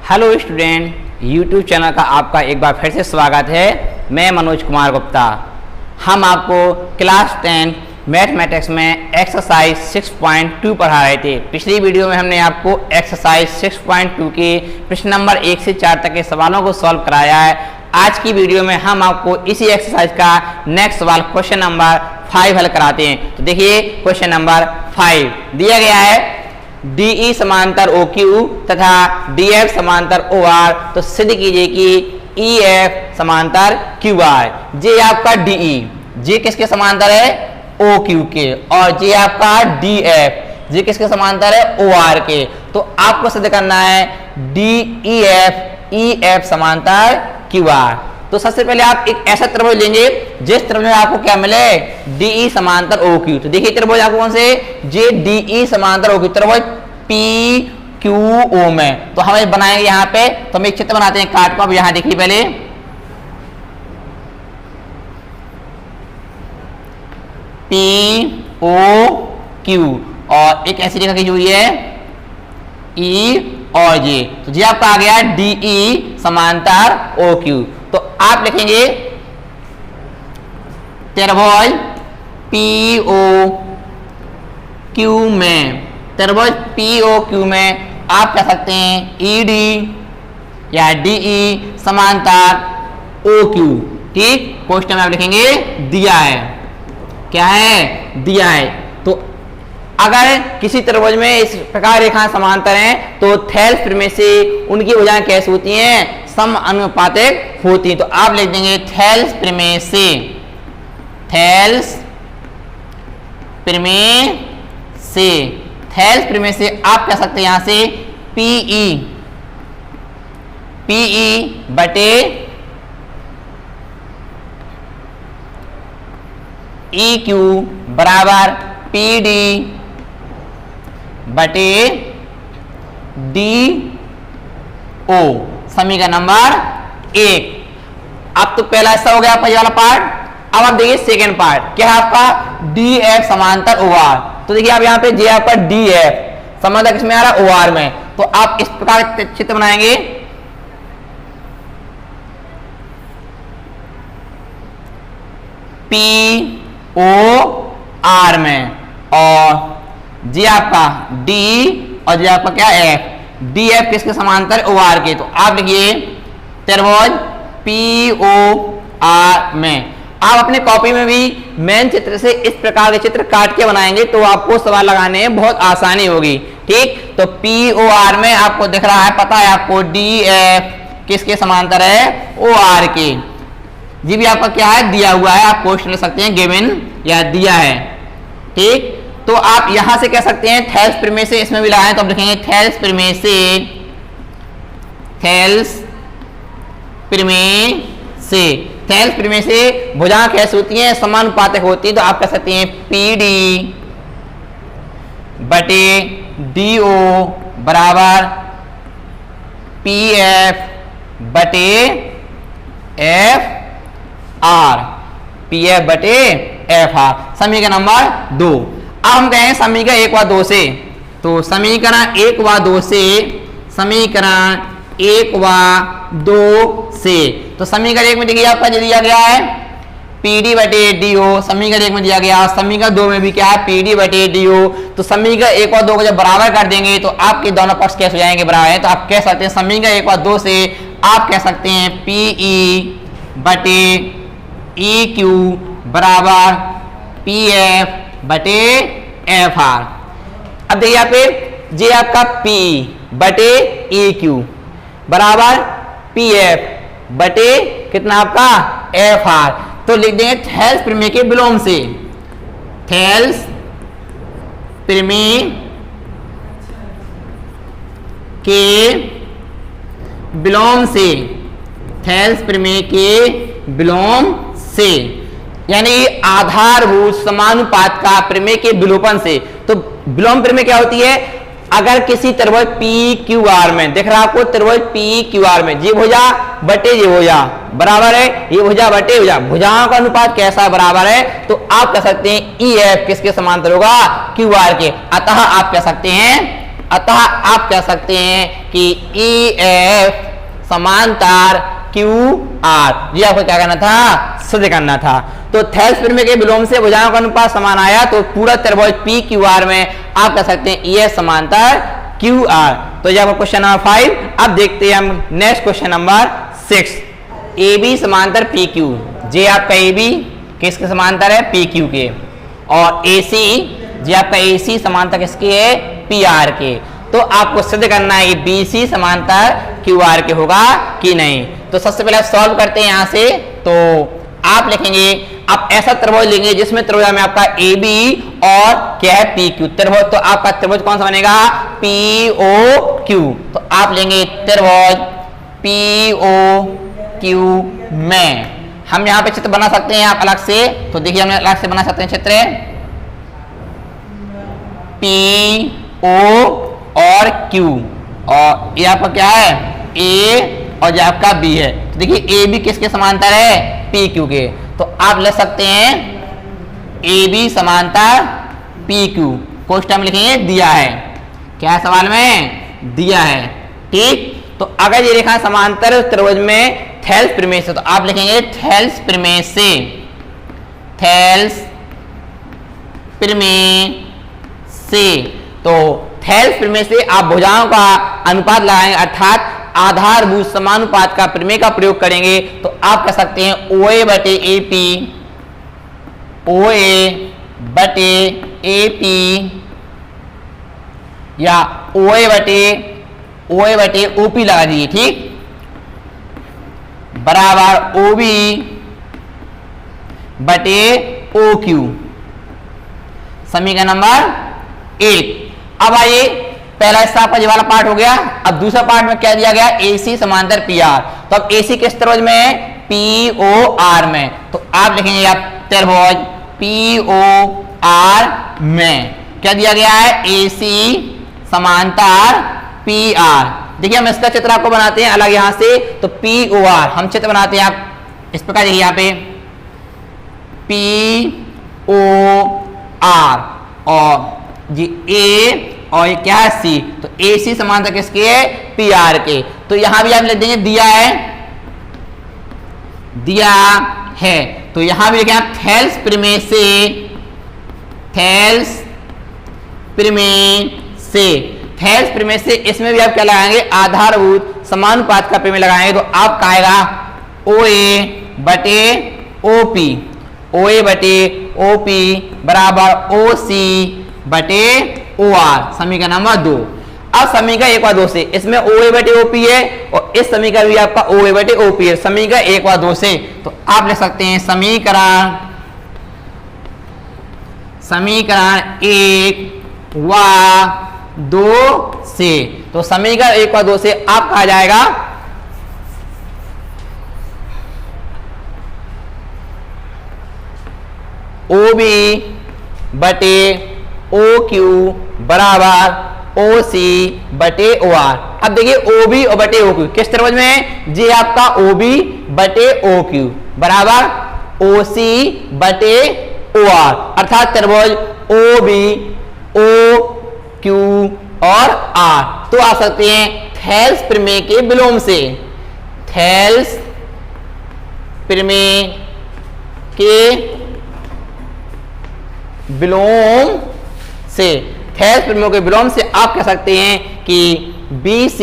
Hello student, YouTube channel का आपका एक बार फिर से स्वागत है। मैं मनोज कुमार गुप्ता। हम आपको क्लास 10 मैथमेटिक्स में एक्सरसाइज 6.2 पढ़ा रहे थे। पिछली वीडियो में हमने आपको एक्सरसाइज 6.2 के प्रश्न नंबर 1 से 4 तक के सवालों को सॉल्व कराया है। आज की वीडियो में हम आपको इसी एक्सरसाइज का नेक्स्ट सवाल क्वेश्चन नंबर 5 हल कराते हैं। तो देखिए क्वेश्चन नंबर 5 दिया गया है, DE समांतर OQ तथा DF समांतर OR। तो सिद्ध कीजिए कि EF समांतर QR। जे आपका DE, जे किसके समांतर है? OQ के। और जे आपका DF, जे किसके समांतर है? OR के। तो आपको सिद्ध करना है DEF EF समांतर QR। तो सबसे पहले आप एक ऐसा त्रिभुज लेंगे जिस त्रिभुज में आपको क्या मिले? DE समांतर OQ। तो देखिए त्रिभुज आपको कौन से? जे DE समांतर OQ त्रिभुज PQO में। तो हम बनाएंगे यहाँ पे, तो हम एक चित्र बनाते हैं काट को। अब यहाँ देखिए पहले POQ और एक ऐसी रेखा खींची हुई है E और J। तो J आपका आ गया DE समांतर OQ। तो आप लिखेंगे त्रिभुज POQ में, त्रिभुज POQ में आप कह सकते हैं ED या DE समांतर OQ। ठीक, क्वेश्चन में आप लिखेंगे दिया है। क्या है? दिया है। तो अगर किसी त्रिभुज में इस प्रकार रेखाएं समांतर हैं तो थेल्स प्रमेय से उनकी भुजाएं कैसे होती हैं? समानुपातिक होती हैं। तो आप लिख देंगे थेल्स प्रमेय से, थेल्स प्रमेय से, थेल्स प्रमेय से आप कह सकते हैं यहां से PE बटे EQ बराबर PD बटे DO। समीकरण नंबर 1। अब तो पहला हिस्सा हो गया आपका ये वाला पार्ट। अब आप देखिए सेकेंड पार्ट क्या है आपका? DF समांतर OR। तो देखिए आप यहाँ पे जे आपका DF समांतर किसमें आ रहा है? OR में। तो आप इस प्रकार चित्र बनाएंगे। POR में और जी आपका D और जी आपका क्या? F। DF किसके समांतर? OR के। तो आप लिखिए त्रिभुज POR में। आप अपने कॉपी में भी मेन चित्र से इस प्रकार के चित्र काट के बनाएंगे तो आपको सवाल लगाने में बहुत आसानी होगी। ठीक, तो POR में आपको दिख रहा है, पता है आपको DF किसके समांतर है? OR के। जी भी आपका क्या है? दिया हुआ है। आप क्वेश्चन ले सकते हैं गिवन या दिया है। ठीक, तो आप यहां से कह सकते हैं थेल्स प्रमेय से, इसमें भी लगाएं तो आप लिखेंगे थेल्स प्रमेय से, थेल्स प्रमेय से, थेल्स प्रमेय से भुजाएं कैसे होती हैं? समानुपातिक होती है। तो आप कह सकते हैं PD बटे DO बराबर PF बटे FR, PF बटे FR। समीकरण नंबर 2। अब हम कहें समीकरण 1 व 2 से। तो समीकरण 1 व 2 से, समीकरण 1 व 2 से, तो समीकरण 1 में देखिए आपका जो दिया गया है PD बटे DO। समीकरण 1 में दिया गया, समीकरण 2 में भी क्या है? PD बटे DO। तो समीकरण 1 और 2 को जब बराबर कर देंगे तो आपके दोनों पक्ष कैसे हो जाएंगे? बराबर है। तो आप कह सकते हैं समीकरण 1 और 2 से आप कह सकते हैं PE बटे EQ बराबर PF बटे FR। अब देखिए यहाँ पे जे आपका P बटे EQ बराबर PF बटे कितना आपका? FR। तो लिख देंगे थेल्स प्रमेय के विलोम से, थेल्स प्रमेय के विलोम से, थेल्स प्रमेय के विलोम से, यानी आधारभूत समानुपात का प्रमेय के विलोपन से। तो विलोम प्रमेय क्या होती है? अगर किसी त्रिभुज PQR में दिख रहा आपको, त्रिभुज PQR में ये भुजा बटे ये भुजा बराबर है, ये भुजा बटे भुजा, भुजाओं का अनुपात कैसा बराबर है? तो आप कह सकते हैं EF किसके समांतर होगा? QR के। अतः आप कह सकते हैं अतः आप कह सकते हैं कि EF समांतर QR। जी आपको क्या करना था, सिद्ध करना था। तो थेल्स परिमेय के विलोम से भुजाओं का अनुपात समान आया, तो पूरा त्रिभुज PQR में आप कह सकते हैं EF समांतर QR। तो ये आपका क्वेश्चन नंबर 5। अब देखते हैं हम नेक्स्ट क्वेश्चन नंबर 6। AB समांतर PQ। जे आपका AB किसके समांतर है, PQ के, और AC जे आपका AC समांतर किसके है, PR के। तो आपको सिद्ध करना है कि BC समांतर QR के होगा कि नहीं। तो सबसे पहले सॉल्व करते हैं यहां से। तो आप लिखेंगे, आप ऐसा त्रिभुज लेंगे जिसमें त्रिभुज में आपका AB और क्या है, PQ त्रिभुज। तो आपका त्रिभुज कौन सा बनेगा, POQ। तो आप लेंगे त्रिभुज POQ में हम यहाँ पे चित्र बना सकते हैं आप अलग से। तो देखिए हम अलग से बना सकते हैं चित्र PO और Q, और ये आपका क्या है, A और जो आपका B है। तो देखिए AB किसके समांतर है, PQ के। तो आप ले सकते हैं AB समांतर PQ। क्वेश्चन में लिखेंगे दिया है, क्या है सवाल में, दिया है। ठीक, तो अगर ये रेखा समांतर त्रिभुज में थेल्स परिमेय से, तो आप लिखेंगे थेल्स परिमेय से, थेल्स परिमेय से। तो थेल्स परिमेय से आप भुजाओं का अनुपात लगाएंगे, अर्थात आधारभूत समानुपात का परिमेय का प्रयोग करेंगे। तो आप कह सकते हैं OA बटे AP, OA बटे AP, या OA बटे OP लगा दीजिए। ठीक, बराबर OB बटे OQ, समीकरण नंबर 1। अब आइए, पहला हिस्सा आपका ये वाला पार्ट हो गया। अब दूसरा पार्ट में क्या दिया गया, AC समांतर PR। तो अब AC किस त्रिभुज में है, POR में। तो आप लिखेंगे आप त्रिभुज POR में क्या दिया गया है, AC समांतर PR। देखिए हम इसका चित्र आपको बनाते हैं अलग यहां से। तो POR हम चित्र बनाते हैं आप इस प्रकार, देखिए यहाँ पे POR और जी A और ये क्या है C। तो AC समांतर किसके है, PR के। तो यहां भी आप लिख देंगे दिया है। तो यहां भी लिखें आप थेल्स परिमेय से, थेल्स परिमेय से इसमें भी आप क्या लगाएंगे, आधारभूत समानुपात का परिमेय लगाएंगे। तो आपका आएगा OA बटे OP बराबर OC बटे OR, समीकरण नंबर 2। अब समीकरण 1 व 2 से, इसमें OA बटे OP है और इस समीकरण भी आपका OA बटे OP है, समीकरण 1 व 2 से। तो आप लिख सकते हैं समीकरण 1 व 2 से। तो समीकरण 1 व 2 से आपका आ जाएगा OB बटे OQ बराबर OC बटे OR। अब देखिए OB और बटे OQ किस त्रिभुज में है, जी आपका OB बटे OQ बराबर OC बटे OR, अर्थात त्रिभुज OB OQ और R। तो आ सकते हैं थेल्स परिमेय के विलोम से, थेल्स परिमेय के विलोम से, थेल्स परिमेय के विलोम से आप कह सकते हैं कि BC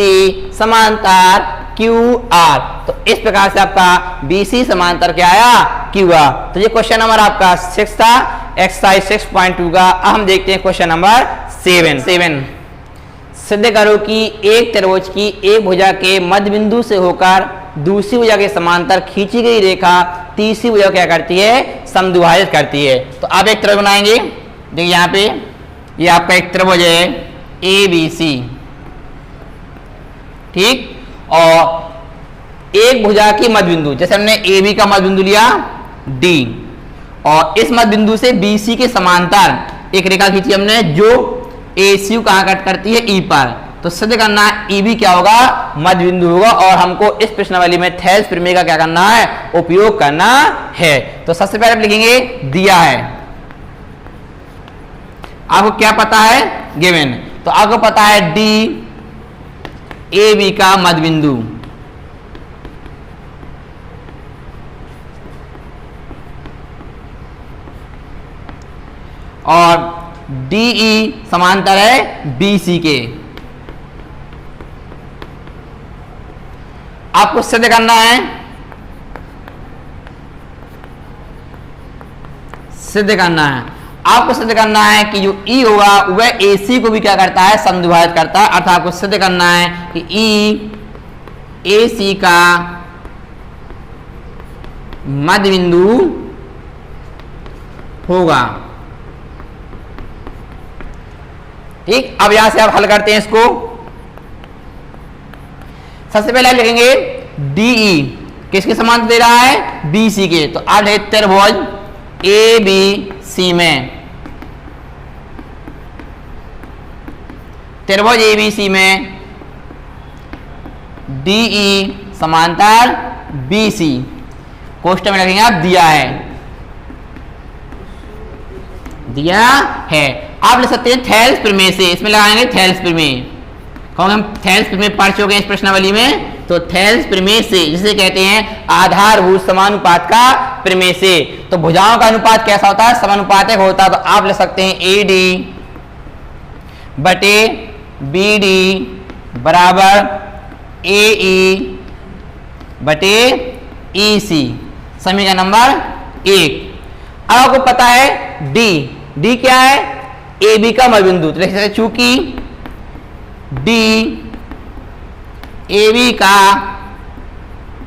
समांतर QR। तो इस प्रकार से आपका BC समांतर क्या आया, QR। तो ये क्वेश्चन नंबर आपका 6 था, एक्सरसाइज 6.2 का। अब हम देखते हैं क्वेश्चन नंबर 7। सिद्ध करो कि एक त्रिभुज की एक भुजा के मध्य बिंदु से होकर दूसरी भुजा के समांतर खींची गई रेखा तीसरी भुजा क्या करती है, समद्विभाजित करती है। तो आप एक त्रिभुज बनाएंगे, देखिए यहाँ पे ये आपका एक त्रिभुज है ABC, ठीक, और एक भुजा की मध्य बिंदु, जैसे हमने AB का मध्य बिंदु लिया D, और इस मध्य बिंदु से BC के समांतर एक रेखा खींची हमने जो ACU कहाँ कट करती है, E पर। तो सिद्ध करना EB क्या होगा, मध्य बिंदु होगा, और हमको इस प्रश्नावली में थेल्स परिमेय का क्या करना है, उपयोग करना है। तो सबसे पहले आप लिखेंगे दिया है, आपको क्या पता है, गिवन। तो आपको पता है डी ए बी का मध्य बिंदु, और डीई समांतर है बीसी के। आपको सिद्ध करना है, आपको सिद्ध करना है कि जो ई होगा वह एसी को भी क्या करता है, समद्विभाजित करता है। अर्थात आपको सिद्ध करना है कि ई एसी का मध्य बिंदु होगा। ठीक, अब यहां से आप हल करते हैं इसको। सबसे पहले आप लिखेंगे डीई किसके समांतर दे रहा है, बीसी के। तो आप लिखेंगे त्रिभुज ए बी सी में, त्रिभुज एबीसी में डीई समांतर बीसी। क्वेश्चन में लिखेंगे आप दिया है। आप ले सकते हैं थेल्स प्रमेय से, इसमें लगाएंगे थेल्स प्रमेय। कौन, हम थेल्स प्रमेय पढ़ चुके हैं इस प्रश्नावली में। तो थेल्स प्रमेय से, जिसे कहते हैं आधारभूत समानुपात का प्रमेय से। तो भुजाओं का अनुपात कैसा होता है, समानुपातिक होता है। तो आप ले सकते हैं एडी बटे बीडी बराबर एई बटे ईसी, समीकरण नंबर 1। अब आपको पता है डी क्या है, ए बी का मध्य बिंदु। तो लिख सकते हैं चूंकि डी ए बी का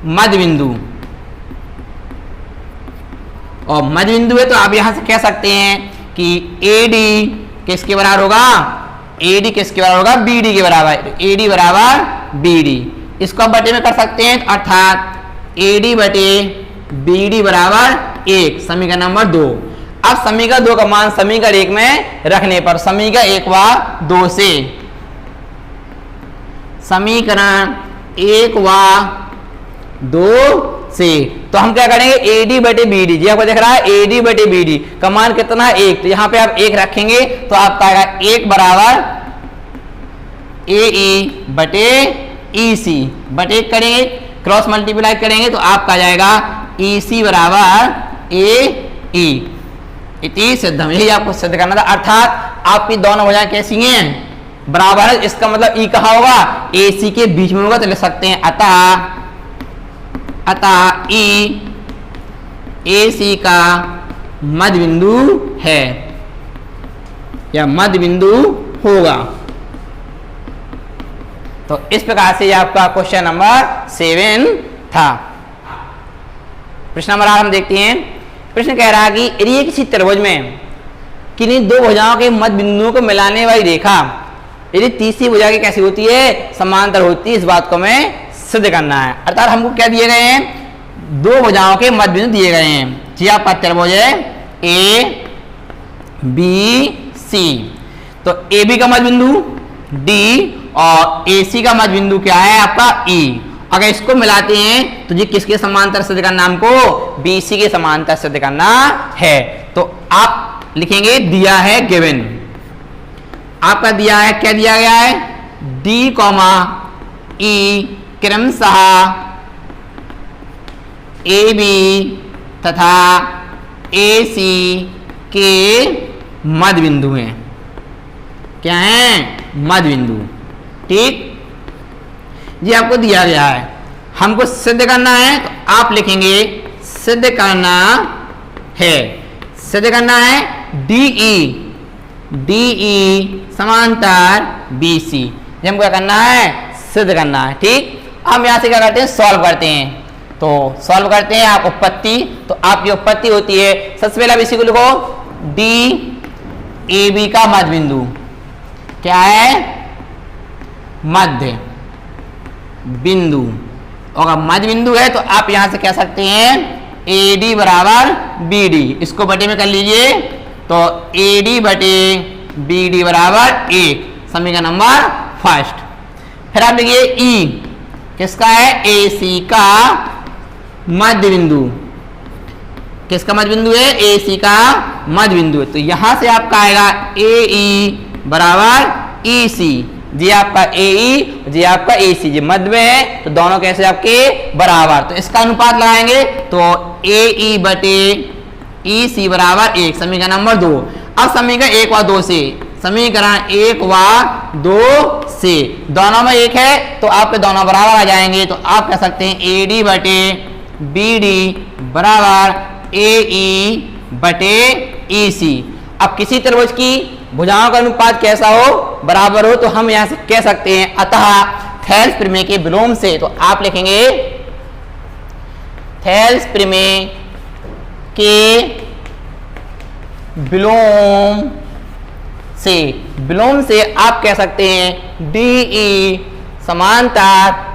मध्य बिंदु और मध्य बिंदु है, तो आप यहां से कह सकते हैं कि एडी किसके बराबर होगा, एडी किसके बराबर होगा, बीडी के बराबर। एडी बराबर बीडी, इसको आप बटे में कर सकते हैं। अर्थात एडी बटे बीडी बराबर 1, समीकरण नंबर 2। अब समीकरण 2 का मान समीकरण 1 में रखने पर समीकरण 1 व 2 से, समीकरण 1 व 2 से, तो हम क्या करेंगे एडी बटे बीडी, जी आपको दिख रहा है एडी बटे बीडी का मान कितना है 1। तो यहां पे आप 1 रखेंगे तो आपका आएगा 1 बराबर ए बटे ई सी बटे करेंगे, क्रॉस मल्टीप्लाई करेंगे तो आपका आ जाएगा ई सी बराबर ए ई। इति सिद्धम, यही आपको सिद्ध करना था। अर्थात आपकी दोनों भुजाएं कैसी हैं, बराबर है। इसका मतलब ई कहाँ होगा, ए सी के बीच में होगा। तो लिख सकते हैं अतः ई ए सी का मध्य बिंदु है या मध्य बिंदु होगा। तो इस प्रकार से आपका क्वेश्चन नंबर 7 था। प्रश्न नंबर 8 हम देखते हैं। प्रश्न कह रहा है कि यदि किसी त्रिभुज में किन्हीं दो भुजाओं के मध्य बिंदुओं को मिलाने वाली रेखा यदि तीसरी भुजा की कैसी होती है, समांतर होती है, इस बात को हमें सिद्ध करना है। अर्थात हमको क्या दिए गए हैं, दो भुजाओं के मध्य बिंदु दिए गए हैं। जी आपका त्रिभुज है ए बी सी, तो ए बी का मध्य बिंदु डी और ए सी का मध्य बिंदु क्या है आपका ई। अगर इसको मिलाते हैं तो जी किसके समांतर सिद्ध करना, हमको बी सी के समांतर सिद्ध करना है। तो आप लिखेंगे दिया है गिवन, आपका दिया है, क्या दिया गया है, डी कॉमा ई क्रमशः ए बी तथा ए सी के मध्य बिंदु हैं। क्या है, मध्य बिंदु। ठीक जी, आपको दिया गया है, हमको सिद्ध करना है। तो आप लिखेंगे सिद्ध करना है, सिद्ध करना है डीई समांतर बीसी। हमको क्या करना है, सिद्ध करना है। ठीक, हम यहां से क्या करते हैं, सॉल्व करते हैं। तो सॉल्व करते हैं आप उत्पत्ति, तो आपकी उत्पत्ति होती है, सबसे पहले आप इसी को लिखो डी ए बी का मध्य बिंदु क्या है, मध्य बिंदु। और मध्य बिंदु है तो आप यहां से कह सकते हैं ए डी बराबर बी डी, इसको बटे में कर लीजिए। तो ए डी बटे बी डी बराबर 1, समीकरण नंबर 1। फिर आप लिखिए ई किसका है, ए सी का मध्य बिंदु। किसका मध्य बिंदु है, ए सी का मध्य बिंदु है। तो यहां से आपका आएगा ए ई बराबर ई सी, जी आपका ए ई, जी आपका ए सी, जी मध्य में है तो दोनों कैसे आपके बराबर, तो इसका अनुपात लगाएंगे तो ए ई बटे ई सी बराबर 1, समीकरण नंबर 2। अब समीकरण 1 व 2 से, समीकरण 1 व 2 से दोनों में 1 है तो आपके दोनों बराबर आ जाएंगे, तो आप कह सकते हैं ए डी बटे बी डी बराबर ए ई बटे ई सी। अब किसी त्रिभुज की भुजाओं का अनुपात कैसा हो, बराबर हो, तो हम यहां से कह सकते हैं अतः थेल्स प्रमेय के विलोम से, तो आप लिखेंगे थेल्स प्रमेय के विलोम से आप कह सकते हैं डी ई समांतर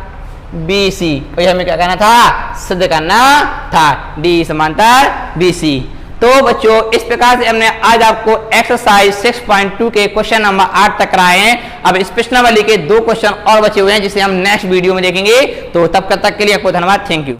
बी सी, वही हमें क्या करना था, सिद्ध करना था, डी समांतर बी सी। तो बच्चों इस प्रकार से हमने आज आपको एक्सरसाइज 6.2 के क्वेश्चन नंबर 8 तक कराए हैं। अब इस प्रश्नावली के 2 क्वेश्चन और बचे हुए हैं जिसे हम नेक्स्ट वीडियो में देखेंगे। तो तब तक के लिए आपको धन्यवाद, थैंक यू।